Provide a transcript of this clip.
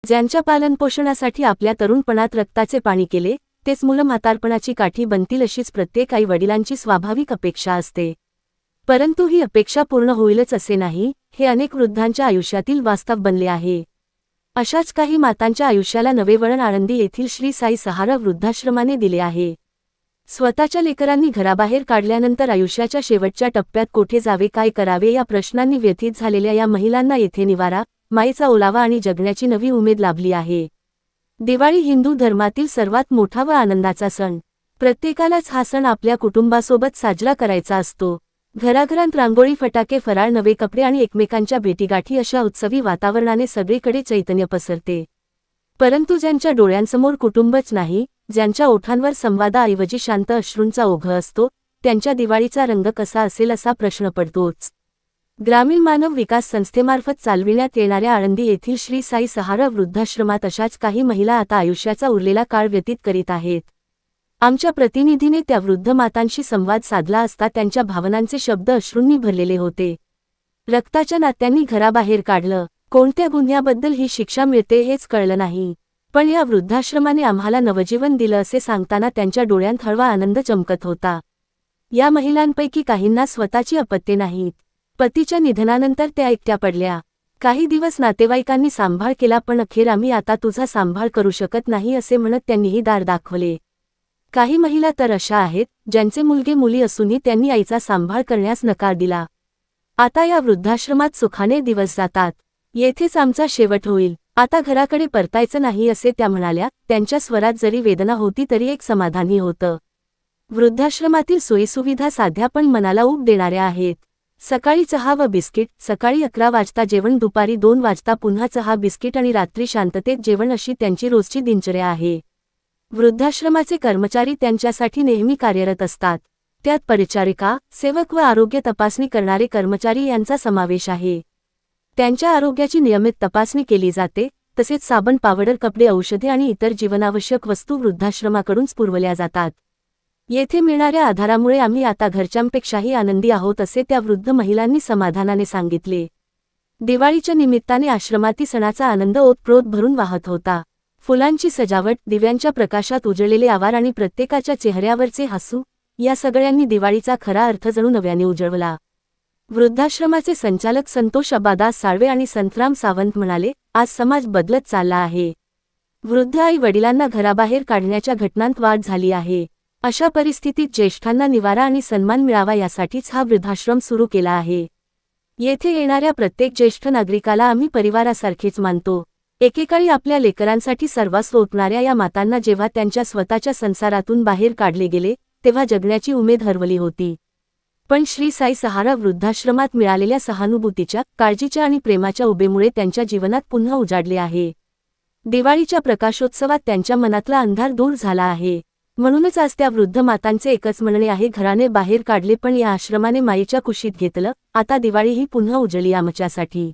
ज्यांच्या पालनपोषणासाठी आपल्या तरुणपणात रक्ताचे पाणी केले, तेच मुलं म्हातारपणाची काठी बनतील अशीच प्रत्येक आई वडिलांची स्वाभाविक अपेक्षा असते. परंतु ही अपेक्षा पूर्ण होईलच असे नाही, हे अनेक वृद्धांच्या आयुष्यातील वास्तव बनले आहे. अशाच काही मातांच्या आयुष्याला नवे वळण आळंदी येथील श्री साई सहारा वृद्धाश्रमाने दिले आहे. स्वतःच्या लेकरांनी घराबाहेर काढल्यानंतर आयुष्याच्या शेवटच्या टप्प्यात कोठे जावे, काय करावे या प्रश्नांनी व्यथित झालेल्या या महिलांना येथे निवारा, मायेचा ओलावा आणि जगण्याची नवी उमेद लाभली आहे. दिवाळी हिंदू धर्मातील सर्वात मोठा व आनंदाचा सण. प्रत्येकालाच हा सण आपल्या कुटुंबासोबत साजरा करायचा असतो. घराघरात रांगोळी, फटाके, फराळ, नवे कपडे आणि एकमेकांच्या भेटीगाठी अशा उत्सवी वातावरणाने सगळीकडे चैतन्य पसरते. परंतु ज्यांच्या डोळ्यांसमोर कुटुंबच नाही, ज्यांच्या ओठांवर संवादाऐवजी शांत अश्रूंचा ओघ असतो, त्यांच्या दिवाळीचा रंग कसा असेल असा प्रश्न पडतोच. ग्रामीण मानव विकास संस्थेमार्फत चालविण्यात येणाऱ्या आळंदी येथील श्री साई सहारा वृद्धाश्रमात अशाच काही महिला आता आयुष्याचा उरलेला काळ व्यतीत करीत आहेत. आमच्या प्रतिनिधीने त्या वृद्ध मातांशी संवाद साधला असता त्यांच्या भावनांचे शब्द अश्रूंनी भरलेले होते. रक्ताच्या नात्यांनी घराबाहेर काढलं, कोणत्या गुन्ह्याबद्दल ही शिक्षा मिळते हेच कळलं नाही, पण या वृद्धाश्रमाने आम्हाला नवजीवन दिलं असे सांगताना त्यांच्या डोळ्यांत हळवा आनंद चमकत होता. या महिलांपैकी काहींना स्वतःची अपत्ये नाहीत. पतीच्या निधनानंतर त्या एकट्या पडल्या. काही दिवस नातेवाईकांनी सांभाळ केला, पण अखेर आम्ही आता तुझा सांभाळ करू शकत नाही असे म्हणत त्यांनीही दार दाखवले. काही महिला तर अशा आहेत, ज्यांचे मुलगे मुली असूनही त्यांनी आईचा सांभाळ करण्यास नकार दिला. आता या वृद्धाश्रमात सुखाने दिवस जातात. येथेच आमचा शेवट होईल, आता घराकडे परतायचं नाही असे त्या म्हणाल्या. त्यांच्या स्वरात जरी वेदना होती तरी एक समाधानही होतं. वृद्धाश्रमातील सोयीसुविधा साध्या पण मनाला ऊब देणाऱ्या आहेत. सकाळी चहा व बिस्किट, सकाळी 11 वाजता जेवण, दुपारी 2 वाजता पुन्हा चहा बिस्किट आणि रात्री शांततेत जेवण अशी त्यांची रोजची दिनचर्या आहे. वृद्धाश्रमाचे कर्मचारी त्यांच्यासाठी नेहमी कार्यरत असतात. त्यात परिचारिका, सेवक व आरोग्य तपासणी करणारे कर्मचारी यांचा समावेश आहे. त्यांच्या आरोग्याची नियमित तपासणी केली जाते. तसेच साबण, पावडर, कपडे, औषधे आणि इतर जीवनावश्यक वस्तू वृद्धाश्रमाकडूनच पुरवल्या जातात. येथे मिळणाऱ्या आधारामुळे आम्ही आता घरच्यांपेक्षाही आनंदी आहोत असे त्या वृद्ध महिलांनी समाधानाने सांगितले. दिवाळीच्या निमित्ताने आश्रमाती सणाचा आनंद ओतप्रोत भरून वाहत होता. फुलांची सजावट, दिव्यांच्या प्रकाशात उजळलेले आवार आणि प्रत्येकाच्या चेहऱ्यावरचे हसू, या सगळ्यांनी दिवाळीचा खरा अर्थ जणू नव्याने उजळवला. वृद्धाश्रमाचे संचालक संतोष अबादास साळवे आणि संतराम सावंत म्हणाले, आज समाज बदलत चालला आहे. वृद्ध आई वडिलांना घराबाहेर काढण्याच्या घटनांत वाढ झाली आहे. अशा परिस्थितीत ज्येष्ठांना निवारा आणि सन्मान मिळावा यासाठीच हा वृद्धाश्रम सुरू केला आहे. येथे येणाऱ्या प्रत्येक ज्येष्ठ नागरिकाला आम्ही परिवारासारखेच मानतो. एकेकाळी आपल्या लेकरांसाठी सर्वस्व ओतणाऱ्या या मातांना जेव्हा त्यांच्या स्वतःच्या संसारातून बाहेर काढले गेले, तेव्हा जगण्याची उमेद हरवली होती. पण श्री साई सहारा वृद्धाश्रमात मिळालेल्या सहानुभूतीच्या, काळजीच्या आणि प्रेमाच्या उभेमुळे त्यांच्या जीवनात पुन्हा उजाडले आहे. दिवाळीच्या प्रकाशोत्सवात त्यांच्या मनातला अंधार दूर झाला आहे. म्हणूनच आज त्या वृद्ध मातांचे एकच म्हणणे आहे, घराने बाहेर काढले पण या आश्रमाने मायेच्या कुशीत घेतलं. आता दिवाळी ही पुन्हा उजळली आमच्यासाठी.